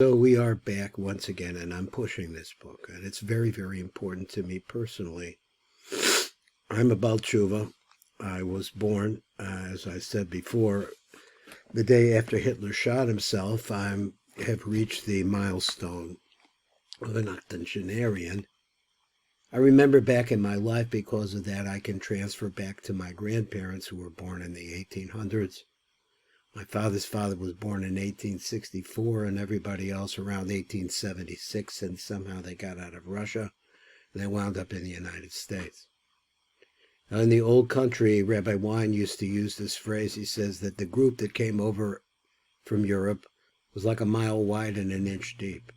So we are back once again, and I'm pushing this book, and it's very, very important to me personally. I'm a Baal Tshuva. I was born, as I said before, the day after Hitler shot himself. I have reached the milestone of an octogenarian. I remember back in my life, because of that, I can transfer back to my grandparents who were born in the 1800s. My father's father was born in 1864 and everybody else around 1876, and somehow they got out of Russia and they wound up in the United States. Now, in the old country, Rabbi Wein used to use this phrase. He says that the group that came over from Europe was like a mile wide and an inch deep.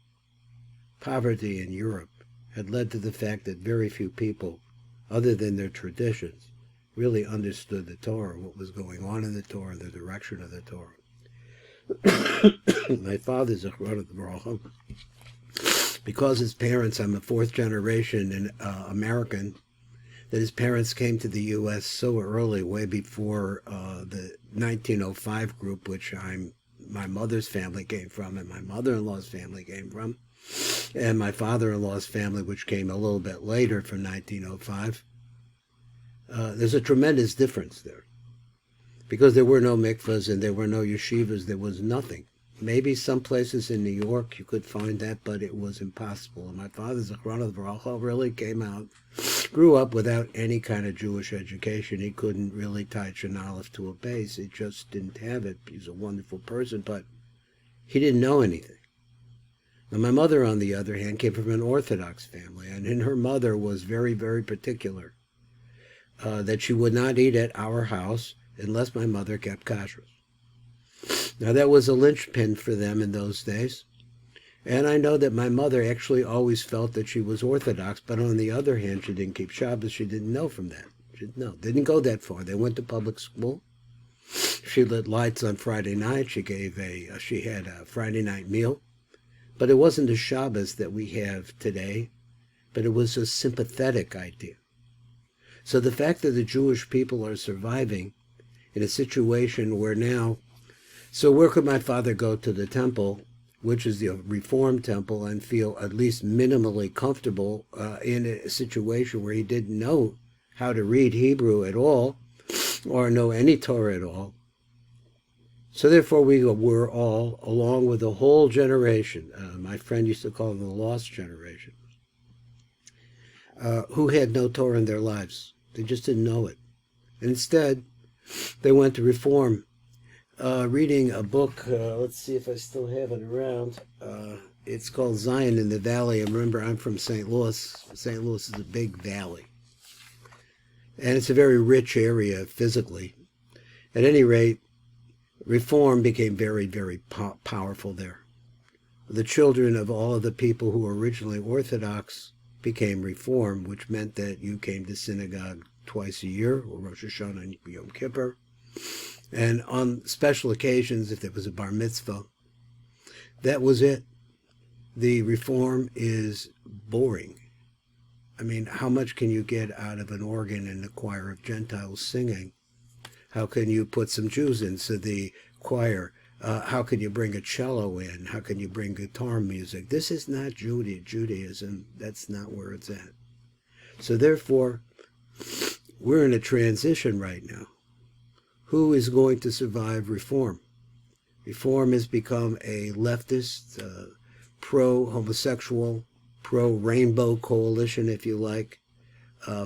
Poverty in Europe had led to the fact that very few people, other than their traditions, really understood the Torah, what was going on in the Torah, the direction of the Torah. My father's a Raphael. Because his parents, I'm a fourth generation American, that his parents came to the U.S. so early, way before the 1905 group, which my mother's family came from, and my mother-in-law's family came from, and my father-in-law's family, which came a little bit later from 1905. There's a tremendous difference there, because there were no mikvahs and there were no yeshivas. There was nothing. Maybe some places in New York you could find that, but it was impossible. And my father, Zechron Baruch, really came out, grew up without any kind of Jewish education. He couldn't really tie Aleph to a base. He just didn't have it. He's a wonderful person, but he didn't know anything. Now, my mother, on the other hand, came from an Orthodox family, and her mother was very, very particular. That she would not eat at our house unless my mother kept kashrus. Now, that was a linchpin for them in those days. And I know that my mother actually always felt that she was Orthodox, but on the other hand, she didn't keep Shabbos. She didn't know from that. She didn't know. Didn't go that far. They went to public school. She lit lights on Friday night. She had a Friday night meal. But it wasn't a Shabbos that we have today, but it was a sympathetic idea. So the fact that the Jewish people are surviving in a situation where now, so where could my father go to the temple, which is the Reformed temple, and feel at least minimally comfortable in a situation where he didn't know how to read Hebrew at all or know any Torah at all? So therefore we were all, along with the whole generation, my friend used to call them the lost generation, who had no Torah in their lives. They just didn't know it. And instead, they went to Reform, reading a book. Let's see if I still have it around. It's called Zion in the Valley. And remember, I'm from St. Louis. St. Louis is a big valley. And it's a very rich area physically. At any rate, Reform became very, very powerful there. The children of all of the people who were originally Orthodox became Reform, which meant that you came to synagogue twice a year, or Rosh Hashanah and Yom Kippur. And on special occasions, if there was a bar mitzvah, that was it. The Reform is boring. I mean, how much can you get out of an organ and a choir of Gentiles singing? How can you put some Jews into the choir? How can you bring a cello in? How can you bring guitar music? This is not Judaism. That's not where it's at. So therefore, we're in a transition right now. Who is going to survive Reform? Reform has become a leftist, pro-homosexual, pro-rainbow coalition, if you like,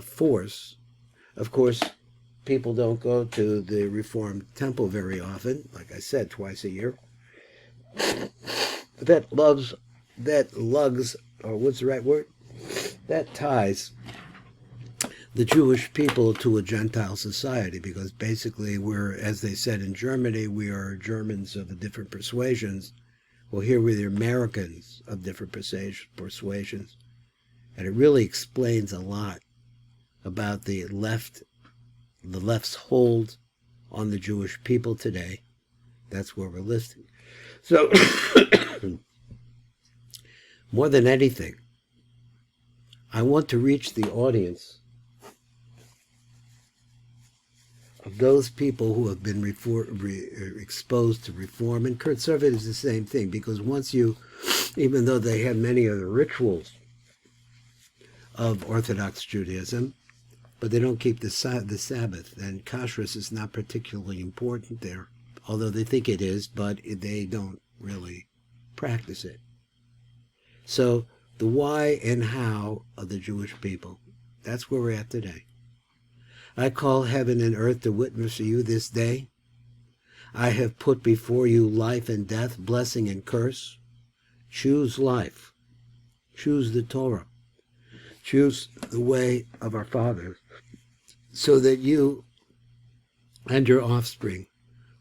force. Of course, people don't go to the Reformed temple very often, like I said, twice a year. That lugs, or what's the right word? That ties the Jewish people to a Gentile society, because basically we're, as they said in Germany, we are Germans of different persuasions. Well, here we're the Americans of different persuasions. And it really explains a lot about the left's hold on the Jewish people today. That's where we're listening. So, more than anything, I want to reach the audience of those people who have been exposed to reform. And conservatives is the same thing, because once you, even though they have many of the rituals of Orthodox Judaism, but they don't keep the Sabbath, and kashrus is not particularly important there, although they think it is, but they don't really practice it. So the why and how of the Jewish people, that's where we're at today. I call heaven and earth to witness to you this day. I have put before you life and death, blessing and curse. Choose life. Choose the Torah. Choose the way of our fathers, so that you and your offspring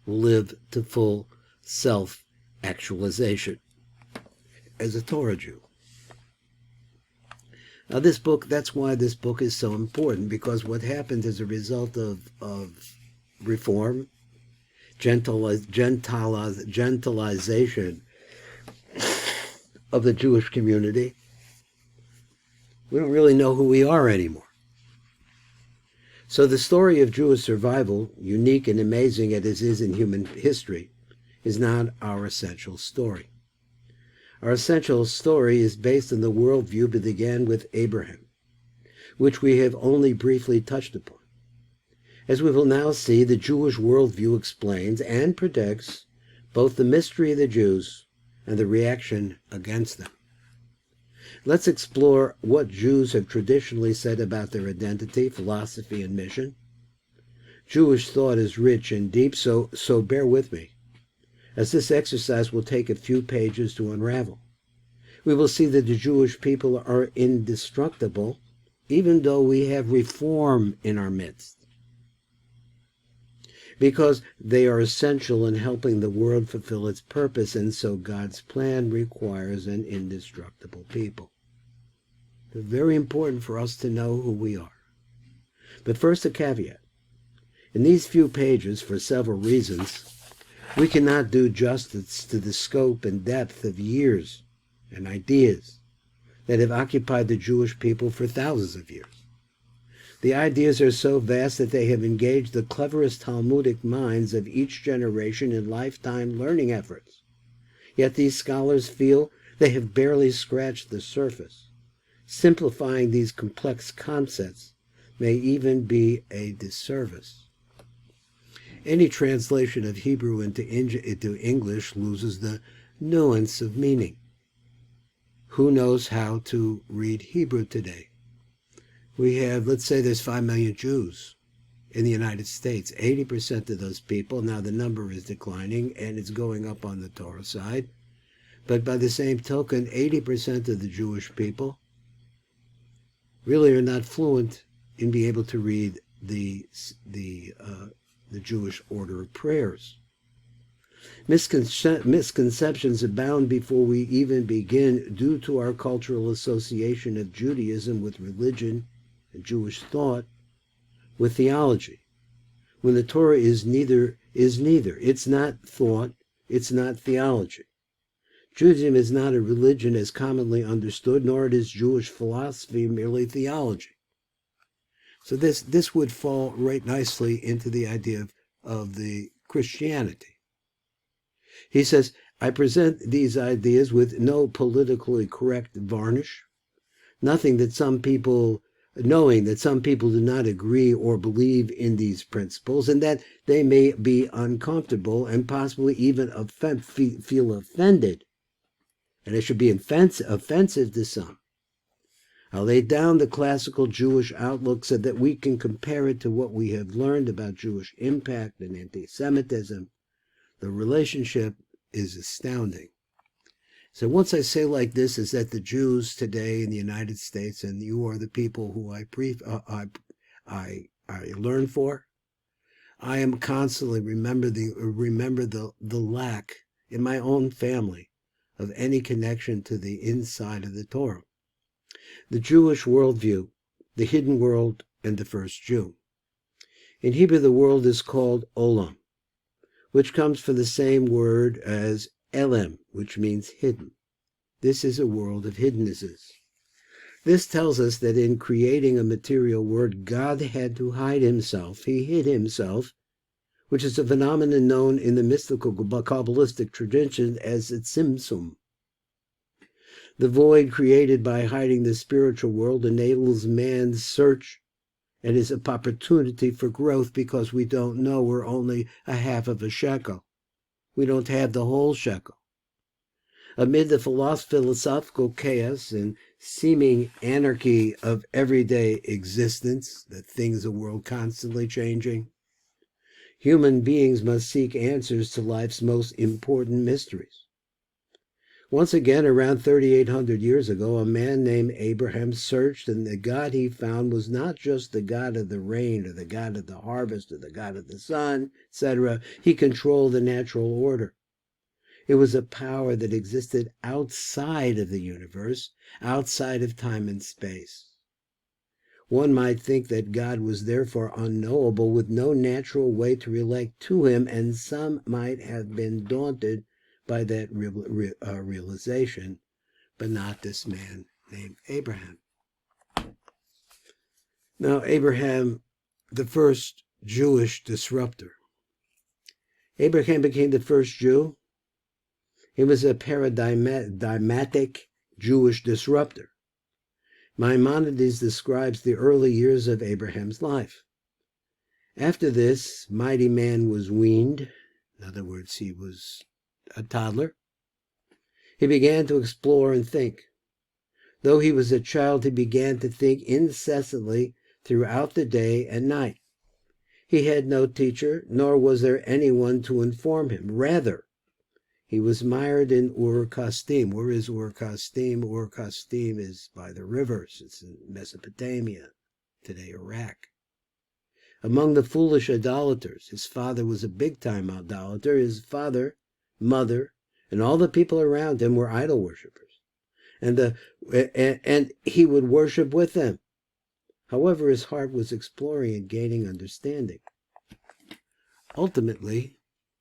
will live to full self-actualization as a Torah Jew. Now this book, that's why this book is so important, because what happened as a result of reform, gentilization of the Jewish community, we don't really know who we are anymore. So the story of Jewish survival, unique and amazing as it is in human history, is not our essential story. Our essential story is based on the worldview that began with Abraham, which we have only briefly touched upon. As we will now see, the Jewish worldview explains and predicts both the mystery of the Jews and the reaction against them. Let's explore what Jews have traditionally said about their identity, philosophy, and mission. Jewish thought is rich and deep, so bear with me, as this exercise will take a few pages to unravel. We will see that the Jewish people are indestructible, even though we have reform in our midst, because they are essential in helping the world fulfill its purpose, and so God's plan requires an indestructible people. It's very important for us to know who we are. But first, a caveat. In these few pages, for several reasons, we cannot do justice to the scope and depth of years and ideas that have occupied the Jewish people for thousands of years. The ideas are so vast that they have engaged the cleverest Talmudic minds of each generation in lifetime learning efforts. Yet these scholars feel they have barely scratched the surface. Simplifying these complex concepts may even be a disservice. Any translation of Hebrew into English loses the nuance of meaning. Who knows how to read Hebrew today? We have, let's say there's 5 million Jews in the United States. 80% of those people, now the number is declining and it's going up on the Torah side, but by the same token, 80% of the Jewish people really are not fluent in being able to read the Jewish order of prayers. Misconceptions abound before we even begin due to our cultural association of Judaism with religion and Jewish thought with theology, when the Torah is neither. It's not thought, it's not theology. Judaism is not a religion as commonly understood, nor is Jewish philosophy merely theology. So this would fall right nicely into the idea of the Christianity. He says, I present these ideas with no politically correct varnish, knowing that some people do not agree or believe in these principles, and that they may be uncomfortable and possibly even feel offended, and it should be offensive to some. I'll lay down the classical Jewish outlook so that we can compare it to what we have learned about Jewish impact and anti-Semitism. The relationship is astounding. So once I say like this, is that the Jews today in the United States, and you are the people who I learn for, I am constantly remember the lack in my own family of any connection to the inside of the Torah. The Jewish worldview, the hidden world, and the first Jew. In Hebrew, the world is called Olam, which comes from the same word as Elem, which means hidden. This is a world of hiddennesses. This tells us that in creating a material world, God had to hide himself. He hid himself, which is a phenomenon known in the mystical Kabbalistic tradition as Tzimtzum. The void created by hiding the spiritual world enables man's search and is an opportunity for growth, because we don't know. We're only a half of a shekel. We don't have the whole shekel. Amid the philosophical chaos and seeming anarchy of everyday existence, that things the world constantly changing, human beings must seek answers to life's most important mysteries. Once again, around 3,800 years ago, a man named Abraham searched, and the God he found was not just the God of the rain or the God of the harvest or the God of the sun, etc. He controlled the natural order. It was a power that existed outside of the universe, outside of time and space. One might think that God was therefore unknowable, with no natural way to relate to him, and some might have been daunted by that realization, but not this man named Abraham. Now, Abraham, the first Jewish disruptor. Abraham became the first Jew. He was a paradigmatic Jewish disruptor. Maimonides describes the early years of Abraham's life. After this, mighty man was weaned. In other words, he was a toddler. He began to explore and think. Though he was a child, he began to think incessantly throughout the day and night. He had no teacher, nor was there anyone to inform him. Rather, he was mired in Ur-Kasdim. Where is Ur-Kasdim? Ur-Kasdim is by the rivers. It's in Mesopotamia, today Iraq. Among the foolish idolaters, his father was a big-time idolater. His father, mother, and all the people around him were idol worshippers. And he would worship with them. However, his heart was exploring and gaining understanding. Ultimately,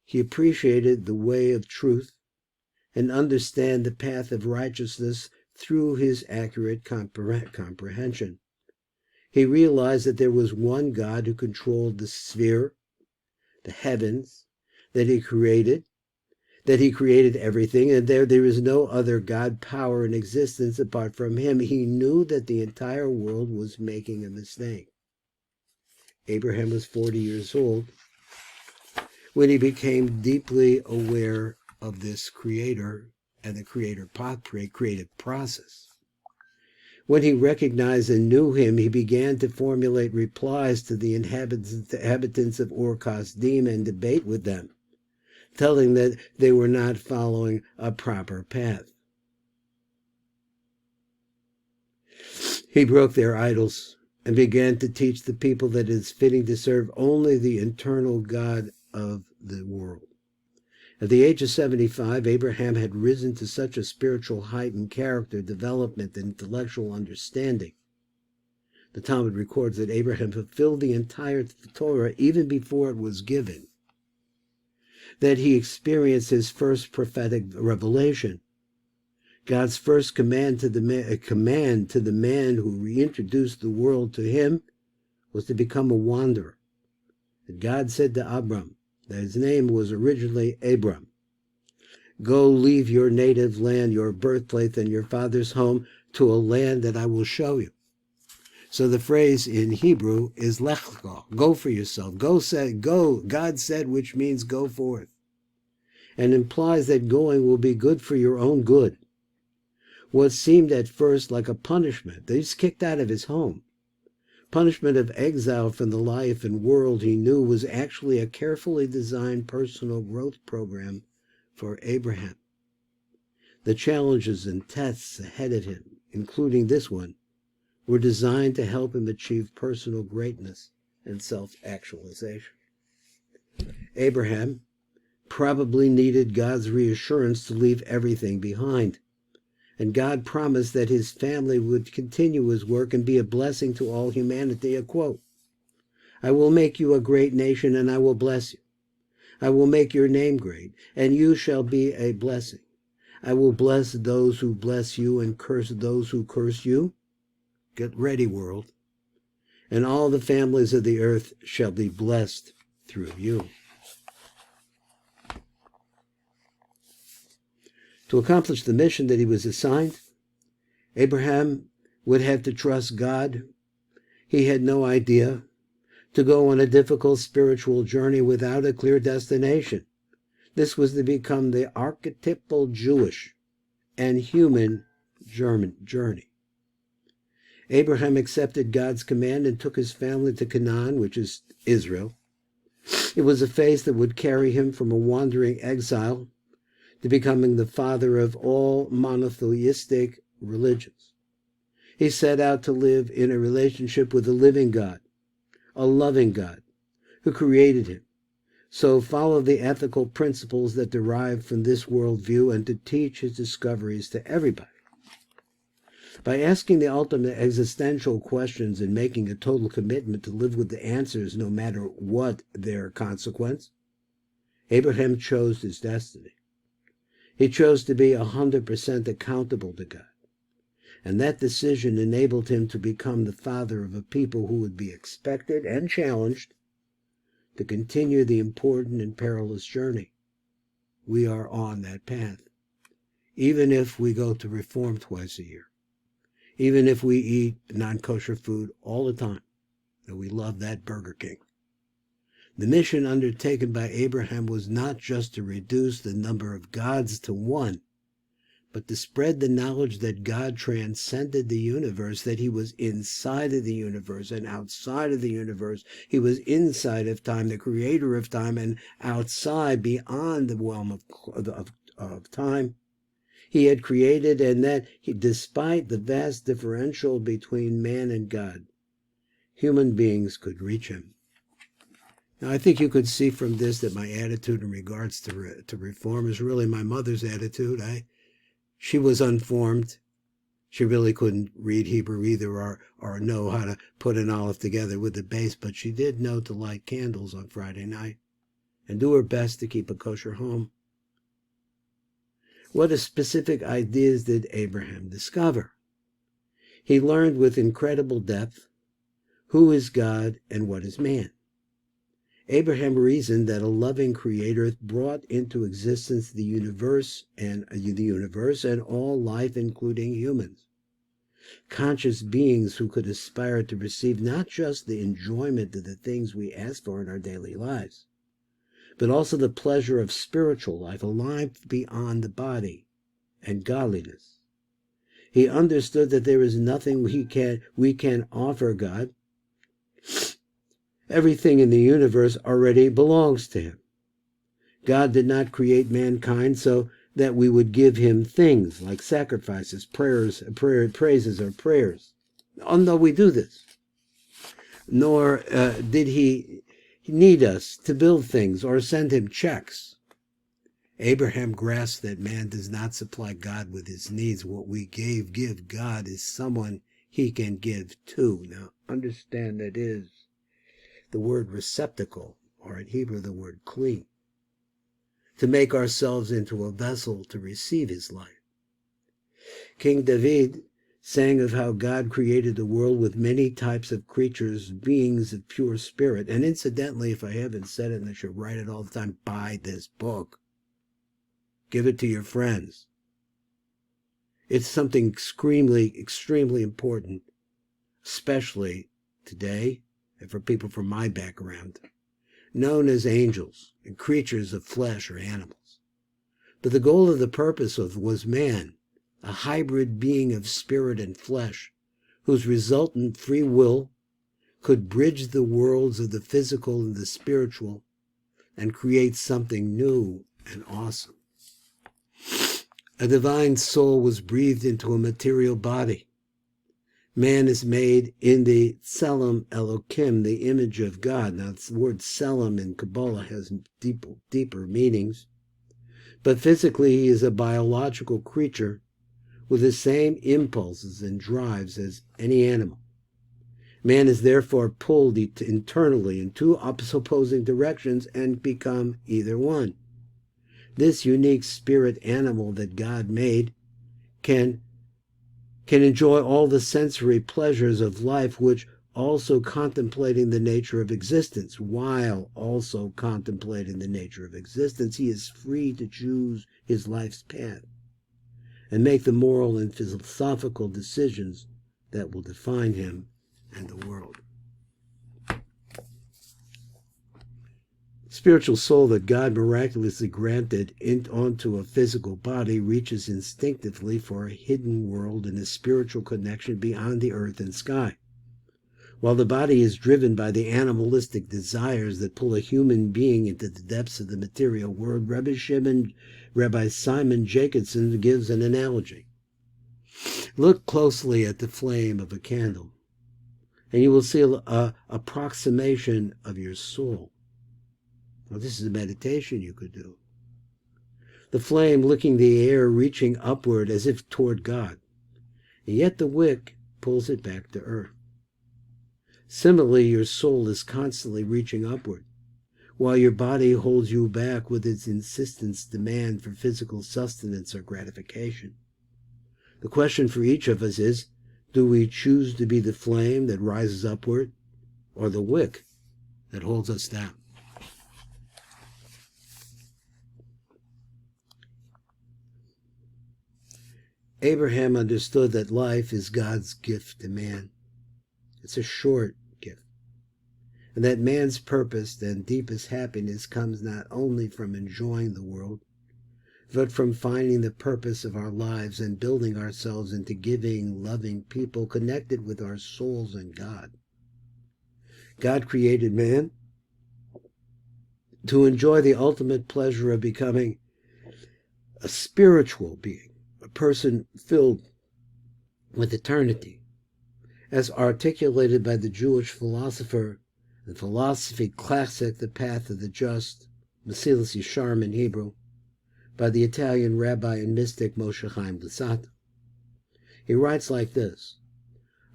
he appreciated the way of truth and understand the path of righteousness through his accurate comprehension. He realized that there was one God who controlled the sphere, the heavens, that he created everything, and there is no other God power in existence apart from him. He knew that the entire world was making a mistake. Abraham was 40 years old when he became deeply aware of this Creator and the creative process. When he recognized and knew him, he began to formulate replies to the inhabitants of Ur-Kasdim and debate with them, telling that they were not following a proper path. He broke their idols and began to teach the people that it is fitting to serve only the eternal God of the world. At the age of 75, Abraham had risen to such a spiritual height in character, development, and intellectual understanding. The Talmud records that Abraham fulfilled the entire Torah even before it was given, that he experienced his first prophetic revelation. God's first command to the man who reintroduced the world to him was to become a wanderer. And God said to Abram, that his name was originally Abram, "Go, leave your native land, your birthplace, and your father's home, to a land that I will show you." So the phrase in Hebrew is lech lecha, go for yourself. Go, God said, which means go forth, and implies that going will be good for your own good. What seemed at first like a punishment, that he's kicked out of his home, punishment of exile from the life and world he knew, was actually a carefully designed personal growth program for Abraham. The challenges and tests ahead of him, including this one, were designed to help him achieve personal greatness and self-actualization. Abraham probably needed God's reassurance to leave everything behind. And God promised that his family would continue his work and be a blessing to all humanity. A quote, "I will make you a great nation, and I will bless you. I will make your name great, and you shall be a blessing. I will bless those who bless you and curse those who curse you. Get ready, world. And all the families of the earth shall be blessed through you. To accomplish the mission that he was assigned, Abraham would have to trust God. He had no idea. To go on a difficult spiritual journey without a clear destination. This was to become the archetypal Jewish and human journey. Abraham accepted God's command and took his family to Canaan, which is Israel. It was a phase that would carry him from a wandering exile to becoming the father of all monotheistic religions. He set out to live in a relationship with a living God, a loving God, who created him. So follow the ethical principles that derive from this worldview and to teach his discoveries to everybody. By asking the ultimate existential questions and making a total commitment to live with the answers no matter what their consequence, Abraham chose his destiny. He chose to be 100% accountable to God. And that decision enabled him to become the father of a people who would be expected and challenged to continue the important and perilous journey. We are on that path. Even if we go to Reform twice a year. Even if we eat non-kosher food all the time. And we love that Burger King. The mission undertaken by Abraham was not just to reduce the number of gods to one, but to spread the knowledge that God transcended the universe, that he was inside of the universe and outside of the universe. He was inside of time, the creator of time, and outside, beyond the realm of time. He had created, and that despite the vast differential between man and God, human beings could reach him. Now, I think you could see from this that my attitude in regards to reform is really my mother's attitude. She was unformed. She really couldn't read Hebrew either or know how to put an olive together with the base, but she did know to light candles on Friday night and do her best to keep a kosher home. What specific ideas did Abraham discover? He learned with incredible depth who is God and what is man. Abraham reasoned that a loving creator brought into existence the universe and all life, including humans. Conscious beings who could aspire to receive not just the enjoyment of the things we ask for in our daily lives, but also the pleasure of spiritual life, a life beyond the body, and godliness. He understood that there is nothing we can offer God. Everything in the universe already belongs to him. God did not create mankind so that we would give him things like sacrifices, praises, or prayers. Although we do this. Nor did he need us to build things or send him checks. Abraham grasped that man does not supply God with his needs. What we give God is someone he can give to. Now, understand that is the word receptacle, or in Hebrew the word kli, to make ourselves into a vessel to receive his life. King David sang of how God created the world with many types of creatures, beings of pure spirit. And incidentally, if I haven't said it, and I should write it all the time, buy this book. Give it to your friends. It's something extremely important, especially today, and for people from my background, known as angels and creatures of flesh or animals. But the goal of the purpose was man, a hybrid being of spirit and flesh, whose resultant free will could bridge the worlds of the physical and the spiritual and create something new and awesome. A divine soul was breathed into a material body. Man is made in the Tselem Elokim, the image of God. Now, the word Tselem in Kabbalah has deeper meanings. But physically, he is a biological creature with the same impulses and drives as any animal. Man is therefore pulled internally in two opposing directions and become either one. This unique spirit animal that God made can can enjoy all the sensory pleasures of life, which also contemplating the nature of existence. While also contemplating the nature of existence, he is free to choose his life's path and make the moral and philosophical decisions that will define him and the world. Spiritual soul that God miraculously granted onto a physical body reaches instinctively for a hidden world and a spiritual connection beyond the earth and sky. While the body is driven by the animalistic desires that pull a human being into the depths of the material world, Rabbi Simon Jacobson gives an analogy. Look closely at the flame of a candle, and you will see an approximation of your soul. Well, this is a meditation you could do. The flame licking the air, reaching upward as if toward God, and yet the wick pulls it back to earth. Similarly, your soul is constantly reaching upward, while your body holds you back with its insistence demand for physical sustenance or gratification. The question for each of us is, do we choose to be the flame that rises upward, or the wick that holds us down? Abraham understood that life is God's gift to man. It's a short gift. And that man's purpose and deepest happiness comes not only from enjoying the world, but from finding the purpose of our lives and building ourselves into giving, loving people connected with our souls and God. God created man to enjoy the ultimate pleasure of becoming a spiritual being, a person filled with eternity, as articulated by the Jewish philosopher and philosophy classic The Path of the Just, Mesilas Yesharim in Hebrew, by the Italian rabbi and mystic Moshe Chaim Luzzatto. He writes like this: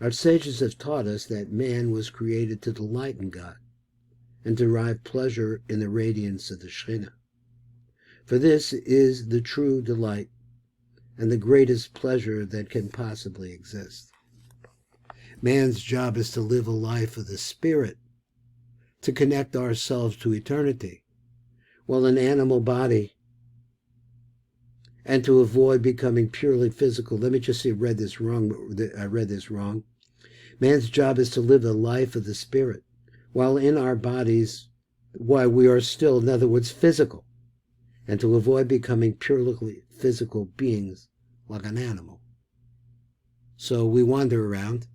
our sages have taught us that man was created to delight in God and derive pleasure in the radiance of the Shekhinah. For this is the true delight and the greatest pleasure that can possibly exist. Man's job is to live a life of the Spirit, to connect ourselves to eternity, while an animal body, and to avoid becoming purely physical. Let me just say I read this wrong. Man's job is to live a life of the Spirit, while in our bodies, while we are still, in other words, physical, and to avoid becoming purely physical beings like an animal. So we wander around,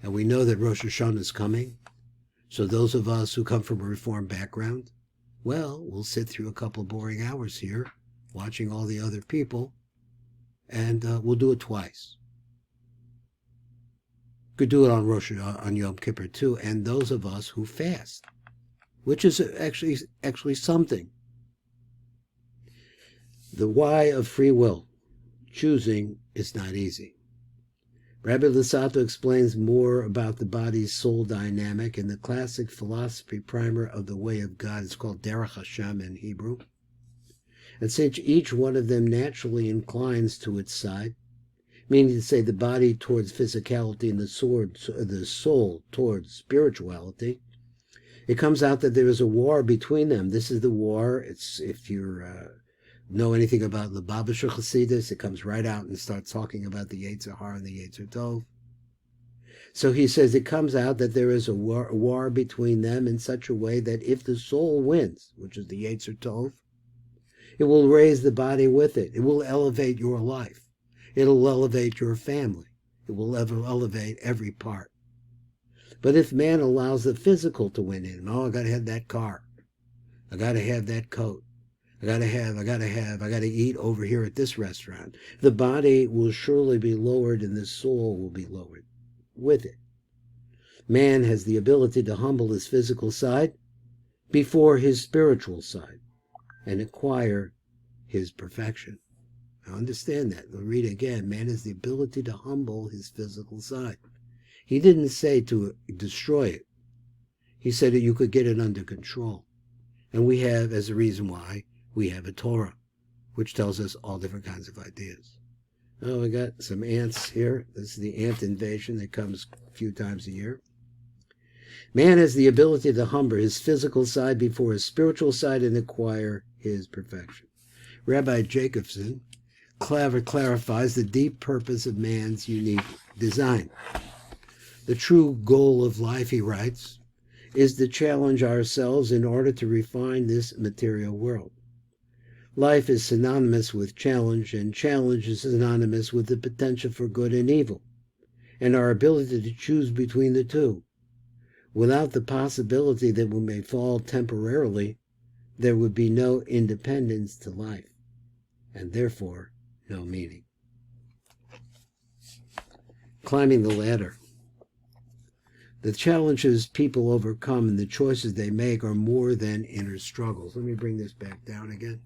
and we know that Rosh Hashanah is coming. So those of us who come from a Reformed background, well, we'll sit through a couple of boring hours here, watching all the other people, and we'll do it twice. Could do it on Yom Kippur too, and those of us who fast, which is actually something. The why of free will. Choosing is not easy. Rabbi Luzzatto explains more about the body's-soul dynamic in the classic philosophy primer of the Way of God. It's called Derech Hashem in Hebrew. And since each one of them naturally inclines to its side, meaning to say the body towards physicality and the soul towards spirituality, it comes out that there is a war between them. This is the war. It's, if you know anything about the Lubavitcher Chassidus, it comes right out and starts talking about the Yetzer Hara and the Yetzer Tov. So he says it comes out that there is a war between them in such a way that if the soul wins, which is the Yetzer Tov, it will raise the body with it. It will elevate your life. It'll elevate your family. It will elevate every part. But if man allows the physical to win in, I got to have that car. I got to have that coat. I got to eat over here at this restaurant. The body will surely be lowered and the soul will be lowered with it. Man has the ability to humble his physical side before his spiritual side and acquire his perfection. Now understand that. We'll read again. Man has the ability to humble his physical side. He didn't say to destroy it. He said that you could get it under control. And we have, as a reason why, we have a Torah, which tells us all different kinds of ideas. Oh, we got some ants here. This is the ant invasion that comes a few times a year. Man has the ability to humble his physical side before his spiritual side and acquire his perfection. Rabbi Jacobson clarifies the deep purpose of man's unique design. The true goal of life, he writes, is to challenge ourselves in order to refine this material world. Life is synonymous with challenge, and challenge is synonymous with the potential for good and evil, and our ability to choose between the two. Without the possibility that we may fall temporarily, there would be no independence to life, and therefore no meaning. Climbing the ladder. The challenges people overcome and the choices they make are more than inner struggles. Let me bring this back down again.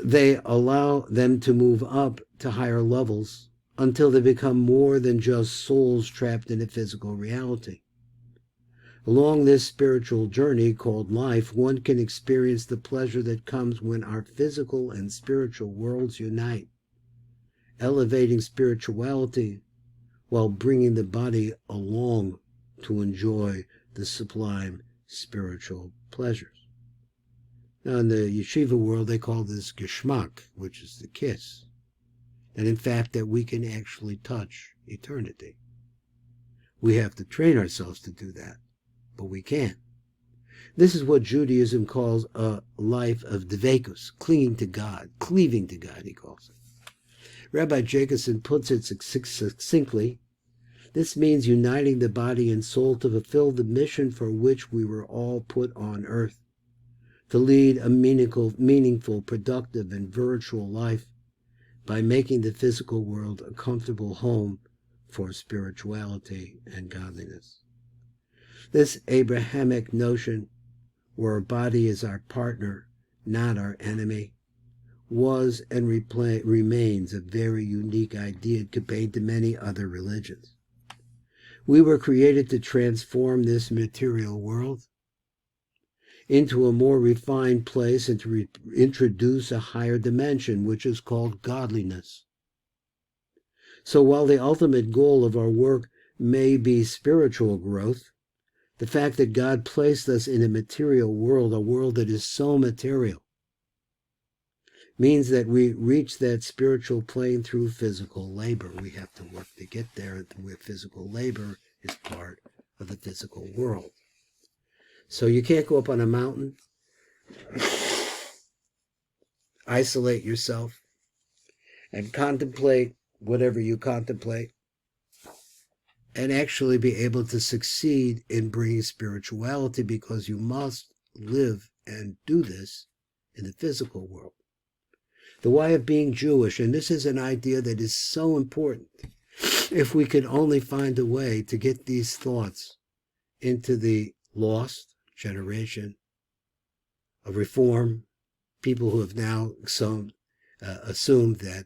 They allow them to move up to higher levels until they become more than just souls trapped in a physical reality. Along this spiritual journey called life, one can experience the pleasure that comes when our physical and spiritual worlds unite, elevating spirituality while bringing the body along to enjoy the sublime spiritual pleasures. Now, in the yeshiva world, they call this geschmack, which is the kiss. And in fact, that we can actually touch eternity. We have to train ourselves to do that, but we can. This is what Judaism calls a life of dveikus, clinging to God, cleaving to God, he calls it. Rabbi Jacobson puts it succinctly. This means uniting the body and soul to fulfill the mission for which we were all put on earth, to lead a meaningful, productive, and virtual life by making the physical world a comfortable home for spirituality and godliness. This Abrahamic notion, where our body is our partner, not our enemy, was and remains a very unique idea compared to many other religions. We were created to transform this material world into a more refined place and to introduce a higher dimension, which is called godliness. So while the ultimate goal of our work may be spiritual growth, the fact that God placed us in a material world, a world that is so material, means that we reach that spiritual plane through physical labor. We have to work to get there, where physical labor is part of the physical world. So you can't go up on a mountain, isolate yourself, and contemplate whatever you contemplate, and actually be able to succeed in bringing spirituality, because you must live and do this in the physical world. The why of being Jewish, and this is an idea that is so important. If we could only find a way to get these thoughts into the lost generation of reform, people who have now assumed that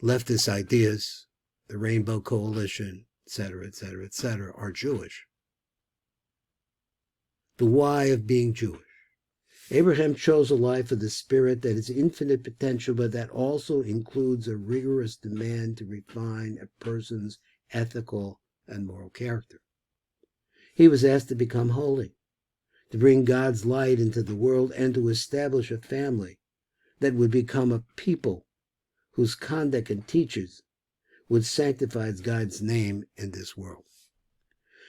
leftist ideas, the Rainbow Coalition, etc., etc., etc., are Jewish. The why of being Jewish. Abraham chose a life of the spirit that has infinite potential, but that also includes a rigorous demand to refine a person's ethical and moral character. He was asked to become holy, to bring God's light into the world, and to establish a family that would become a people whose conduct and teachings would sanctify God's name in this world.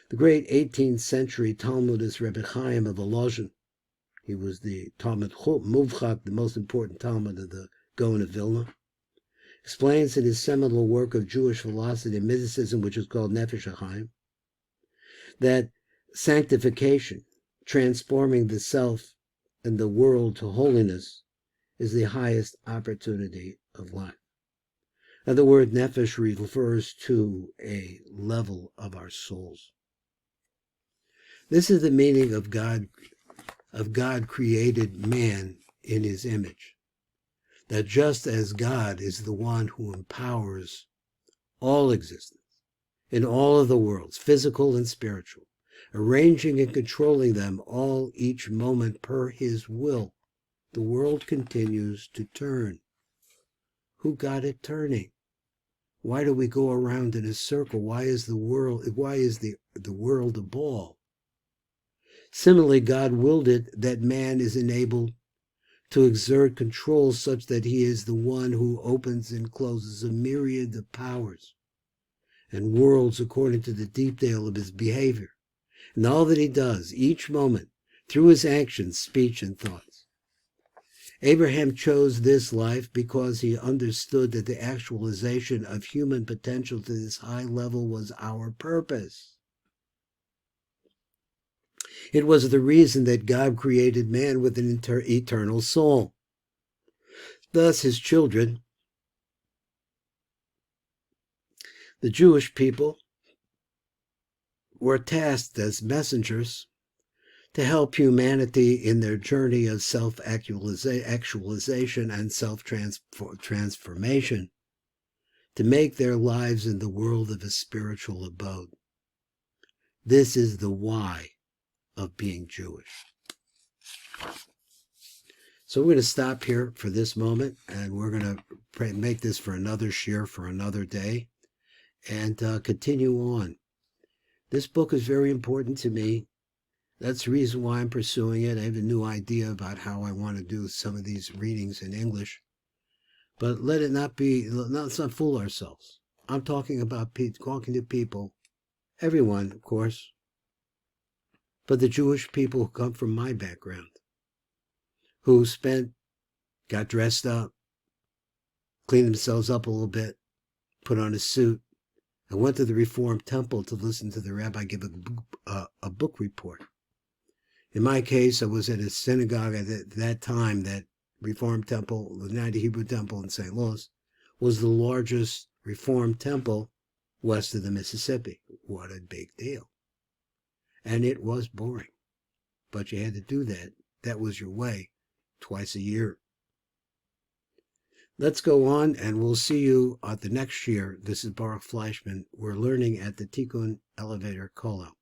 The great 18th century Talmudist Rebbe Chaim of Volozhin, he was the Talmud Muvchak, the most important Talmud of the Gaon of Vilna, explains in his seminal work of Jewish philosophy and mysticism, which is called Nefesh HaChaim, that sanctification, transforming the self and the world to holiness, is the highest opportunity of life. Now, the word nefesh refers to a level of our souls. This is the meaning of God created man in his image. That just as God is the one who empowers all existence in all of the worlds, physical and spiritual, arranging and controlling them all each moment per his will, the world continues to turn. Who got it turning? Why do we go around in a circle? Why is the world a ball? Similarly, God willed it that man is enabled to exert control such that he is the one who opens and closes a myriad of powers and worlds according to the detail of his behavior and all that he does each moment through his actions, speech, and thoughts. Abraham chose this life because he understood that the actualization of human potential to this high level was our purpose. It was the reason that God created man with an eternal soul. Thus, his children, the Jewish people, were tasked as messengers to help humanity in their journey of self-actualization and self-transformation, to make their lives in the world of a spiritual abode. This is the why of being Jewish. So we're going to stop here for this moment, and we're going to make this for another share for another day, and continue on. This book is very important to me. That's the reason why I'm pursuing it. I have a new idea about how I want to do some of these readings in English. But let's not fool ourselves. I'm talking about talking to people, everyone, of course, but the Jewish people who come from my background, who got dressed up, cleaned themselves up a little bit, put on a suit, and went to the Reformed temple to listen to the rabbi give a book report. In my case, I was at a synagogue at that time. That Reformed temple, the United Hebrew Temple in St. Louis, was the largest Reformed temple west of the Mississippi. What a big deal. And it was boring. But you had to do that. That was your way, twice a year. Let's go on, and we'll see you at the next year. This is Baruch Fleischman. We're learning at the Tikkun Elevator Kollel.